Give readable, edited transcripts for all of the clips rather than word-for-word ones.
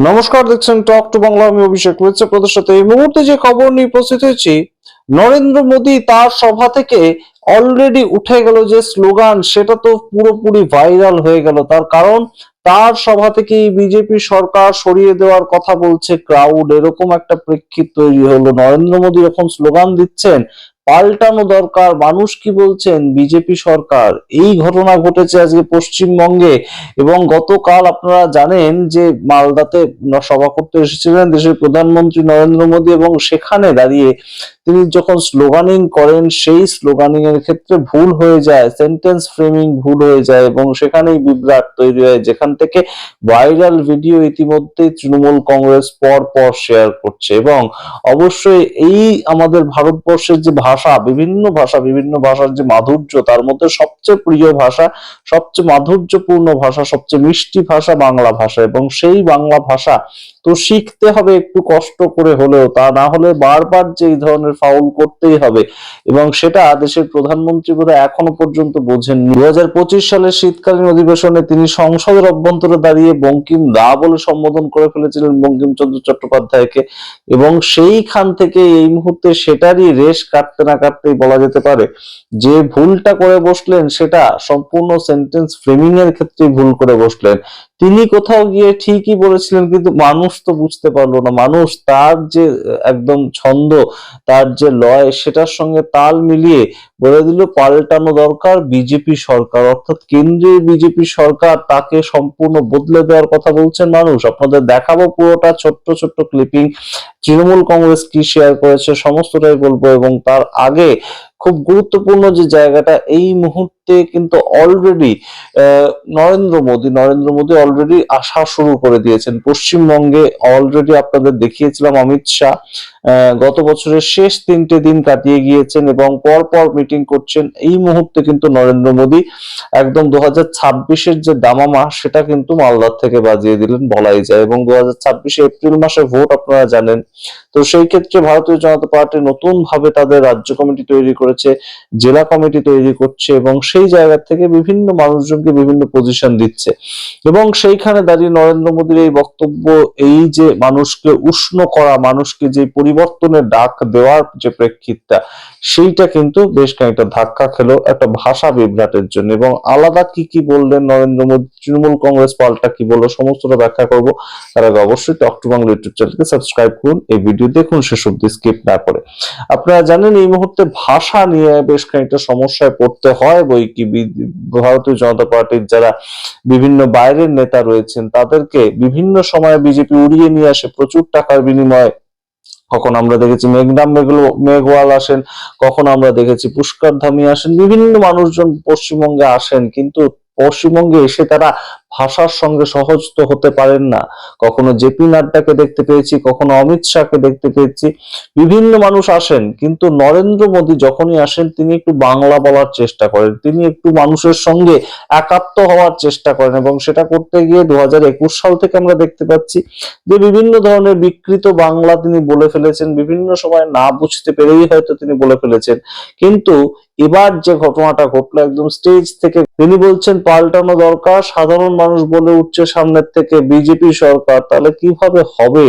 নমস্কার, দেখছেন talk to Bangla. আমি অভিষেক রয়েছে আপনাদের সাথে। এই মুহূর্তে যে খবর নিয়ে উপস্থিত হয়েছি, নরেন্দ্র মোদী তার সভা থেকে অলরেডি উঠে গেল যে স্লোগান, সেটা তো পুরোপুরি ভাইরাল হয়ে গেল। তার কারণ, তার সভা থেকে বিজেপি সরকার সরিয়ে দেওয়ার কথা বলছে ক্রাউড, এরকম একটা প্রেক্ষিত তৈরি হলো। নরেন্দ্র মোদী এখন স্লোগান দিচ্ছেন, পাল্টানো দরকার। মানুষ কি বলছেন? বিজেপি সরকার। এই ঘটনা ঘটেছে আজকে পশ্চিমবঙ্গে। এবং গতকাল আপনারা জানেন যে মালদাতে সভা করতে এসেছিলেন দেশের প্রধানমন্ত্রী নরেন্দ্র মোদী, এবং সেখানে দাঁড়িয়ে তিনি যখন স্লোগানিং করেন, সেই স্লোগানিং এর ক্ষেত্রে ভুল হয়ে যায়, সেন্টেন্স ফ্রেমিং ভুল হয়ে যায়, এবং সেখানেই বিভ্রাট তৈরি হয়, যেখান থেকে ভাইরাল ভিডিও ইতিমধ্যেই তৃণমূল কংগ্রেস পর পর শেয়ার করছে। এবং অবশ্যই এই আমাদের ভারতবর্ষের যে ভাষা, বিভিন্ন ভাষার যে মাধুর্য, তার মধ্যে সবচেয়ে প্রিয় ভাষা, সবচেয়ে মাধুর্যপূর্ণ ভাষা, সবচেয়ে মিষ্টি ভাষা বাংলা ভাষা। এবং সেই বাংলা ভাষা তো শিখতে হবে একটু কষ্ট করে হলেও, তা না হলে বারবার যে এই ধরনের ফাউল করতেই হবে। এবং সেটা দেশের প্রধানমন্ত্রী বোধহয় এখনো পর্যন্ত বোঝেননি। 2025 সালের শীতকালীন অধিবেশনে তিনি সংসদের অভ্যন্তরে দাঁড়িয়ে বঙ্কিম দা বলে সম্বোধন করে ফেলেছিলেন বঙ্কিমচন্দ্র চট্টোপাধ্যায়কে। এবং সেইখান থেকে এই মুহূর্তে সেটারই রেশ কাটতে না কাটতেই বলা যেতে পারে যে ভুলটা করে বসলেন, সেটা সম্পূর্ণ সেন্টেন্স ফ্রেমিং এর ক্ষেত্রে ভুল করে বসলেন। তিনি কোথাও গিয়ে ঠিকই বলেছিলেন, কিন্তু মানুষ তো বুঝতে পারলো না। মানুষ তার যে একদম ছন্দ, তার যে লয়, সেটার সঙ্গে তাল মিলিয়ে বলে দিল পাল্টানো দরকার বিজেপি সরকার, অর্থাৎ কেন্দ্রের বিজেপি সরকার, তাকে সম্পূর্ণ বদলে দেওয়ার কথা বলছেন মানুষ। আপনাদের দেখাবো পুরোটা ছোট্ট ছোট্ট ক্লিপিং, তৃণমূল কংগ্রেস কি শেয়ার করেছে সমস্তটাই বলবো। এবং তার আগে খুব গুরুত্বপূর্ণ যে জায়গাটা, এই মুহূর্তে কিন্তু অলরেডি নরেন্দ্র মোদী অলরেডি আসা শুরু করে দিয়েছেন পশ্চিমবঙ্গে। অলরেডি আপনাদের দেখিয়েছিলাম অমিত শাহ গত বছরের শেষ 3টে দিন কাটিয়ে গিয়েছেন এবং পর পর মিটিং করছেন। এই মুহূর্তে কিন্তু নরেন্দ্র মোদী একদম 2026-এর যে দামামা, সেটা কিন্তু মালদার থেকে বাজিয়ে দিলেন বলাই যায়। এবং 2026 এপ্রিল মাসে ভোট, আপনারা জানেন। তো সেই ক্ষেত্রে ভারতীয় জনতা পার্টি নতুন ভাবে তাদের রাজ্য কমিটি তৈরি করেছে, জেলা কমিটি তৈরি করছে, এবং সেই জায়গা থেকে বিভিন্ন মানুষজনকে বিভিন্ন পজিশন দিচ্ছে। এবং সেইখানে দাঁড়িয়ে নরেন্দ্র মোদীর এই বক্তব্য, এই যে মানুষকে উষ্ণ করা, মানুষকে যে পরিবর্তনের ডাক দেওয়ার যে প্রেক্ষিতটা, সেইটা কিন্তু বেশ খানিকটা ধাক্কা খেলো একটা ভাষা বিভ্রাটের জন্য। এবং আলাদা কি কি বললেন নরেন্দ্র মোদী, তৃণমূল কংগ্রেস পাল্টা কি বললো, সমস্তটা ব্যাখ্যা করব। তার আগে অবশ্যই টক টু বাংলা ইউটিউব চ্যানেলকে সাবস্ক্রাইব করুন, এই ভিডিও দেখুন শেষ অব্দি স্কিপ না করে। আপনারা জানেন এই মুহূর্তে ভাষা নিয়ে বেশ খানিকটা সমস্যায় পড়তে হয় বই কি। ভারতীয় জনতা পার্টির যারা বিভিন্ন বাইরের নেতা রয়েছেন, তাদেরকে বিভিন্ন সময়ে বিজেপি উড়িয়ে নিয়ে আসে প্রচুর টাকার বিনিময়ে। কখন আমরা দেখেছি মেঘওয়াল আসেন, কখন আমরা দেখেছি পুষ্কর ধামি আসেন, বিভিন্ন মানুষজন পশ্চিমবঙ্গে আসেন, কিন্তু পশ্চিমবঙ্গে এসে তারা ভাষার সঙ্গে সহজ তো হতে পারেন না। কখনো জেপি নাড্ডাকে দেখতে পেয়েছি, কখনো অমিত শাহকে দেখতে পেয়েছি, বিভিন্ন মানুষ আসেন, কিন্তু নরেন্দ্র মোদী যখনই আসেন তিনি একটু বাংলা বলার চেষ্টা করেন, তিনি একটু মানুষের সঙ্গে একাত্ম হওয়ার চেষ্টা করেন। এবং সেটা করতে গিয়ে 2021 সাল থেকে আমরা দেখতে পাচ্ছি যে বিভিন্ন ধরনের বিকৃত বাংলা তিনি বলে ফেলেছেন, বিভিন্ন সময় না বুঝতে পেরেই হয়তো তিনি বলে ফেলেছেন। কিন্তু এবার যে ঘটনাটা ঘটলো, একদম স্টেজ থেকে তিনি বলছেন পাল্টানো দরকার, সাধারণ মানুষ বলে উঠছে সামনের থেকে বিজেপি সরকার। তাহলে কিভাবে হবে?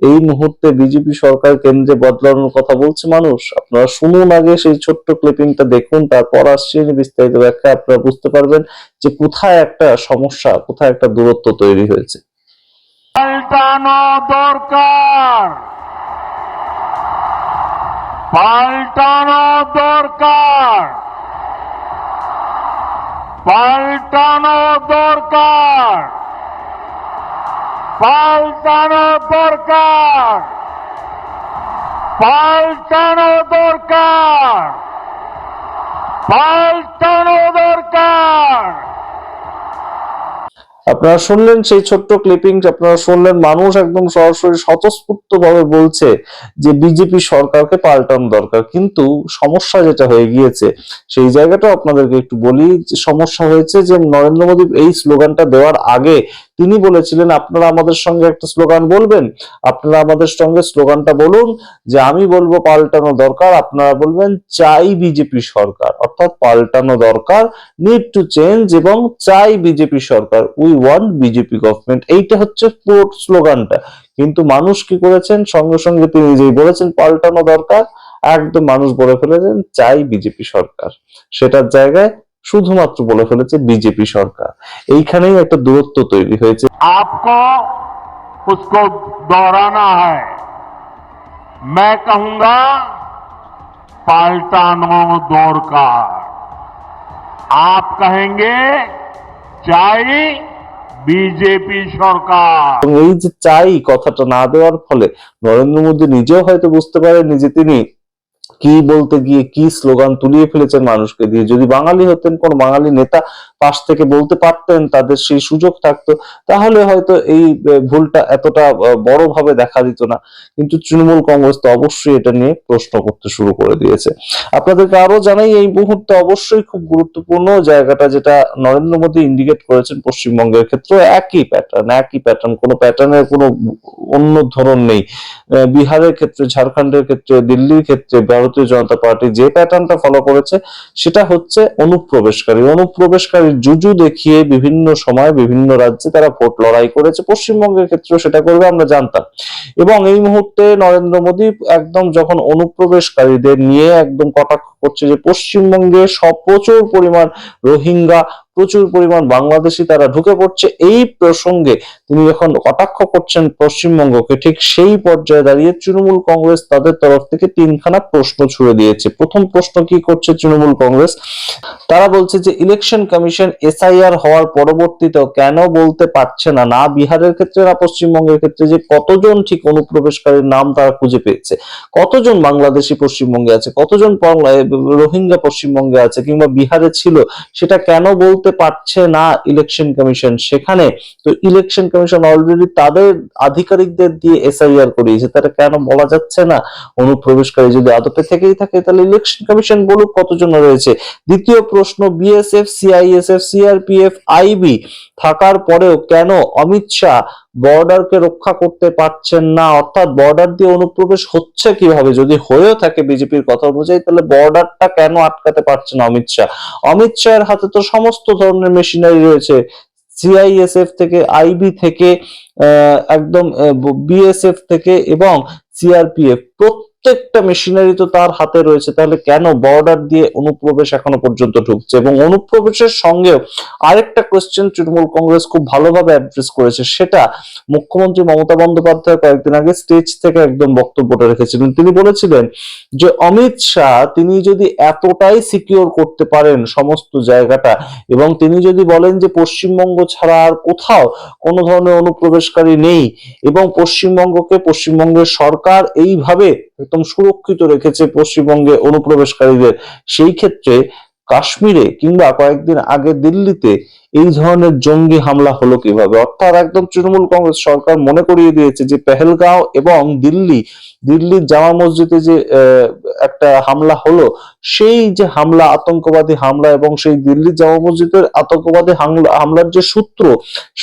এই মুহূর্তে বিজেপি সরকার কেন্দ্রে বদলানোর কথা বলছে মানুষ। আপনারা শুনুন আগে সেই ছোট্ট ক্লিপিংটা দেখুন, তারপর আসছে বিস্তারিত ব্যাখ্যা। আপনারা বুঝতে পারবেন যে কোথায় একটা সমস্যা, কোথায় একটা দূরত্ব তৈরি হয়েছে। পাল্টানো দরকার, পাল্টানো দরকার, পাল্টানো দরকার, পাল্টানো দরকার, পাল্টানো দরকার, পাল্টানো দরকার। আপনারা শুনলেন সেই ছোট্ট ক্লিপিং, আপনারা শুনলেন মানুষ একদম সরাসরি স্বতঃস্ফূর্ত ভাবে বলছে যে বিজেপি সরকারকে পাল্টানো দরকার। কিন্তু সমস্যা যেটা হয়ে গিয়েছে, সেই জায়গাটাও আপনাদেরকে একটু বলি। যে সমস্যা হয়েছে যে নরেন্দ্র মোদী এই স্লোগানটা দেওয়ার আগে তিনি বলেছিলেন আপনারা আমাদের সঙ্গে একটা স্লোগান বলবেন, আপনারা আমাদের সঙ্গে স্লোগানটা বলুন যে আমি বলবো পাল্টানো দরকার, আপনারা বলবেন চাই বিজেপি সরকার, অর্থাৎ পাল্টানো দরকার, নিড টু চেঞ্জ, এবং চাই BJP Sarkar, we want BJP government. এইটা হচ্ছে পুরো স্লোগানটা। কিন্তু মানুষ কি করেছেন, সঙ্গে সঙ্গে তিনি যেই বলেছেন পাল্টানো দরকার, একদম মানুষ বলে ফেলেছেন চাই বিজেপি সরকার, সেটার জায়গায় শুধুমাত্র বলে ফেলেছে বিজেপি সরকার। এইখানেই একটা দূরত্ব তৈরি হয়েছে। आपको उसको दोहराना है। मैं कहूंगा पाल्टानो दरकार, आप कहेंगे चाई बीजेपी सरकार। এবং এই যে চাই কথাটা না দেওয়ার ফলে নরেন্দ্র মোদী নিজেও হয়তো বুঝতে পারেননি যে তিনি কি বলতে গিয়ে কি স্লোগান তুলিয়ে ফেলেছেন মানুষকে দিয়ে। যদি বাঙালি হতেন, কোন বাঙালি নেতা পাশ থেকে বলতে পারতেন, তাদের সেই সুযোগ থাকতো, তাহলে হয়তো এই ভুলটা এতটা বড়ভাবে দেখা দিত না। কিন্তু তৃণমূল কংগ্রেস তো অবশ্যই এটা নিয়ে প্রশ্ন করতে শুরু করে দিয়েছে। আপনাদেরকে আরো জানাই, এই মুহূর্তে অবশ্যই খুব গুরুত্বপূর্ণ জায়গাটা যেটা নরেন্দ্র মোদী ইন্ডিকেট করেছেন পশ্চিমবঙ্গের ক্ষেত্রে, একই প্যাটার্ন, কোনো প্যাটার্নের কোনো অন্য ধরন নেই। বিহারের ক্ষেত্রে, ঝাড়খণ্ডের ক্ষেত্রে, দিল্লির ক্ষেত্রে ভারতীয় জনতা পার্টি যে প্যাটার্নটা ফলো করেছে সেটা হচ্ছে অনুপ্রবেশকারীর জুজু দেখিয়ে বিভিন্ন সময় বিভিন্ন রাজ্যে তারা ভোট লড়াই করেছে। পশ্চিমবঙ্গের ক্ষেত্রেও সেটা করবে আমরা জানতাম। এবং এই মুহূর্তে নরেন্দ্র মোদী একদম যখন অনুপ্রবেশকারীদের নিয়ে একদম কটাক্ষ করছে যে পশ্চিমবঙ্গে প্রচুর পরিমাণ রোহিঙ্গা, প্রচুর পরিমাণ বাংলাদেশি তারা ঢুকে পড়ছে, এই প্রসঙ্গে তিনি যখন কটাক্ষ করছেন পশ্চিমবঙ্গকে, ঠিক সেই পর্যায়ে দাঁড়িয়ে তৃণমূল কংগ্রেস তাদের তরফ থেকে তিনখানা প্রশ্ন ছুড়ে দিয়েছে। প্রথম প্রশ্ন কি করছে তৃণমূল কংগ্রেস, তারা বলছে যে ইলেকশন কমিশন এসআইআর হওয়ার পরবর্তীতেও কেন বলতে পারছে না, না বিহারের ক্ষেত্রে না পশ্চিমবঙ্গের ক্ষেত্রে, যে কতজন ঠিক অনুপ্রবেশকারীর নাম তারা খুঁজে পেয়েছে, কতজন বাংলাদেশি পশ্চিমবঙ্গে আছে, কতজন রোহিঙ্গা পশ্চিমবঙ্গে আছে কিংবা বিহারে ছিল, সেটা কেন বলতে পারছে না ইলেকশন কমিশন সেখানে। তো ইলেকশন কমিশন অলরেডি তাদের আধিকারিকদের দিয়ে এসআইআর করিয়েছে, তারা কেন বলা যাচ্ছে না অনুপ্রবেশকারী যদি আদপে থেকেই থাকে তাহলে ইলেকশন কমিশন বলুক কতজন রয়েছে। দ্বিতীয় প্রশ্ন, বিএসএফ, সিআইএসএফ, সিআরপিএফ, আইবি থাকার পরেও কেন অমিত শাহ বর্ডারকে রক্ষা করতে পারছেন না, অর্থাৎ বর্ডার দিয়ে অনুপ্রবেশ হচ্ছে কিভাবে, যদি হয়েও থাকে বিজেপির কথা অনুযায়ী তাহলে বর্ডারটা কেন আটকাতে পারছে না অমিত শাহ। অমিত শাহের হাতে তো সমস্ত ধরনের মেশিনারি রয়েছে, সিআইএসএফ থেকে, আইবি থেকে, একদম বিএসএফ থেকে এবং সিআরপিএফ, প্রত্যেকটা মেশিনারি তো তার হাতে রয়েছে, তাহলে কেন বর্ডার দিয়ে অনুপ্রবেশ এখনো পর্যন্ত ঢুকছে। এবং অনুপ্রবেশের সঙ্গেও আরেকটা কোশ্চেন তৃণমূল কংগ্রেস খুব ভালোভাবে অ্যাড্রেস করেছে, সেটা মুখ্যমন্ত্রী মমতা বন্দ্যোপাধ্যায় কয়েকদিন আগে স্টেজ থেকে একদম বক্তব্যটা রেখেছিলেন। তিনি বলেছিলেন যে অমিত শাহ তিনি যদি এতটাই সিকিউর করতে পারেন সমস্ত জায়গাটা, এবং তিনি যদি বলেন যে পশ্চিমবঙ্গ ছাড়া আর কোথাও কোনো ধরনের অনুপ্রবেশকারী নেই, এবং পশ্চিমবঙ্গের সরকার এইভাবে একদম সুরক্ষিত রেখেছে পশ্চিমবঙ্গে অনুপ্রবেশকারীদের, সেই ক্ষেত্রে কাশ্মীরে কিংবা কয়েকদিন আগে দিল্লিতে এই ধরনের জঙ্গি হামলা হলো কিভাবে। অর্থাৎ একদম তৃণমূল কংগ্রেস সরকার মনে করিয়ে দিয়েছে যে পেহেলগাঁও এবং দিল্লির জামা মসজিদে যে একটা হামলা হলো, সেই যে হামলা, আতঙ্কবাদী হামলা, এবং সেই দিল্লির জামা মসজিদের আতঙ্কবাদী হামলার যে সূত্র,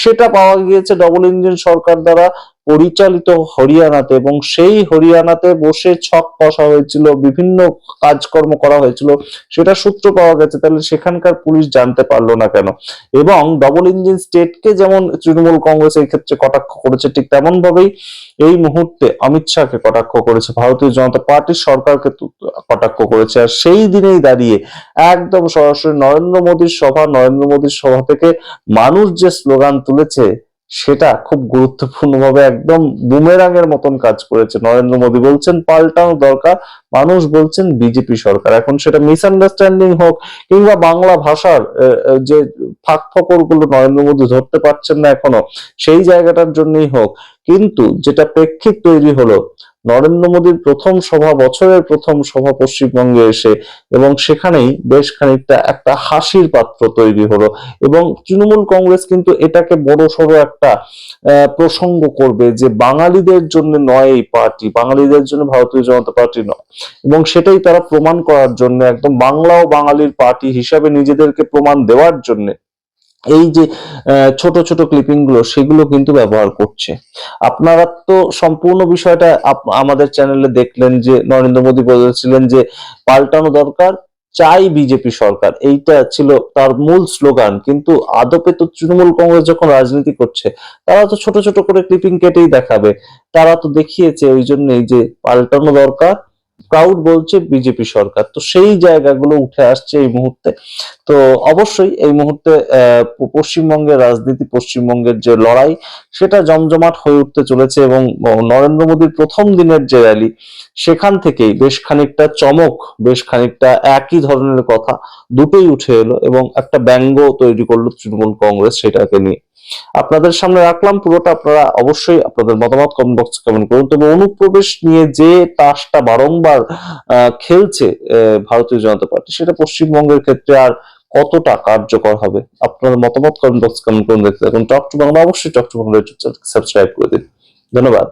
সেটা পাওয়া গিয়েছে ডবল ইঞ্জিন সরকার দ্বারা পরিচালিত হরিয়ানাতে, এবং সেই হরিয়ানাতে বসে ছক কষা হয়েছিল, বিভিন্ন কাজকর্ম করা হয়েছিল, সেটা সূত্র পাওয়া গেছে। তাহলে সেখানকার পুলিশ জানতে পারলো না কেন? এবং ডবল ইঞ্জিন স্টেটকে যেমন তৃণমূল কংগ্রেস এই ক্ষেত্রে কটাক্ষ করেছে, ঠিক তেমন ভাবেই এই মুহূর্তে অমিত শাহকে কটাক্ষ করেছে, ভারতীয় জনতা পার্টির সরকারকে কটাক্ষ করেছে। আর সেই দিনেই দাঁড়িয়ে একদম সরাসরি নরেন্দ্র মোদীর সভা থেকে মানুষ যে স্লোগান তুলেছে সেটা খুব গুরুত্বপূর্ণভাবে একদম বুমেরাঙের মতন কাজ করেছে। নরেন্দ্র মোদী বলছেন পাল্টানো দরকার, মানুষ বলছেন বিজেপি সরকার। এখন সেটা মিসআন্ডারস্ট্যান্ডিং হোক কিংবা বাংলা ভাষার যে ফাঁক ফকর গুলো নরেন্দ্র মোদী ধরতে পারছেন না এখনো, সেই জায়গাটার জন্যই হোক, কিন্তু যেটা প্রেক্ষিত তৈরি হলো, নরেন্দ্র মোদীর বছরের প্রথম সভা পশ্চিমবঙ্গে এসে, এবং সেখানেই বেশ খানিকটা একটা হাসির পাত্র তৈরি হলো। এবং তৃণমূল কংগ্রেস কিন্তু এটাকে বড় সড়ো একটা প্রসঙ্গ করবে যে বাঙালিদের জন্য নয় এই পার্টি, বাঙালিদের জন্য ভারতীয় জনতা পার্টি নয়, এবং সেটাই তারা প্রমাণ করার জন্য, একদম বাংলা ও বাঙালির পার্টি হিসাবে নিজেদেরকে প্রমাণ দেওয়ার জন্য এই যে ছোট ছোট ক্লিপিং গুলো সেগুলো কিন্তু ব্যবহার করছে। আপনারা তো সম্পূর্ণ বিষয়টা আমাদের চ্যানেলে দেখলেন যে নরেন্দ্র মোদী বলেছিলেন যে পাল্টানো দরকার, চাই বিজেপি সরকার, এইটা ছিল তার মূল স্লোগান। কিন্তু আদপে তো তৃণমূল কংগ্রেস যখন রাজনীতি করছে তারা তো ছোট ছোট করে ক্লিপিং কেটেই দেখাবে। তারা তো দেখিয়েছে ওই জন্যই যে পাল্টানো দরকার, ক্রাউড বলছে বিজেপি সরকার, তো সেই জায়গাগুলো উঠে আসছে এই মুহূর্তে। তো অবশ্যই এই মুহূর্তে পশ্চিমবঙ্গের রাজনীতি, পশ্চিমবঙ্গের যে লড়াই, সেটা জমজমাট হয়ে উঠতে চলেছে। এবং নরেন্দ্র মোদীর প্রথম দিনের যে র্যালি, সেখান থেকেই বেশ খানিকটা চমক, বেশ খানিকটা একই ধরনের কথা দুটোই উঠে এলো এবং একটা ব্যঙ্গ তৈরি করলো তৃণমূল কংগ্রেস সেটাকে নিয়ে। আপনাদের সামনে রাখলাম পুরোটা, আপনারা অবশ্যই আপনাদের মতামত কমেন্ট বক্সে কমেন্ট করুন। তবে অনুপ্রবেশ নিয়ে যে তাসটা বারংবার খেলছে ভারতীয় জনতা পার্টি, সেটা পশ্চিমবঙ্গের ক্ষেত্রে আর কতটা কার্যকর হবে? আপনার মতামত কমেন্ট বক্সে কমেন্ট করুন। দেখতে থাকুন টক টু বাংলা, অবশ্যই talk to Bangla YouTube channel subscribe করে দিন। ধন্যবাদ।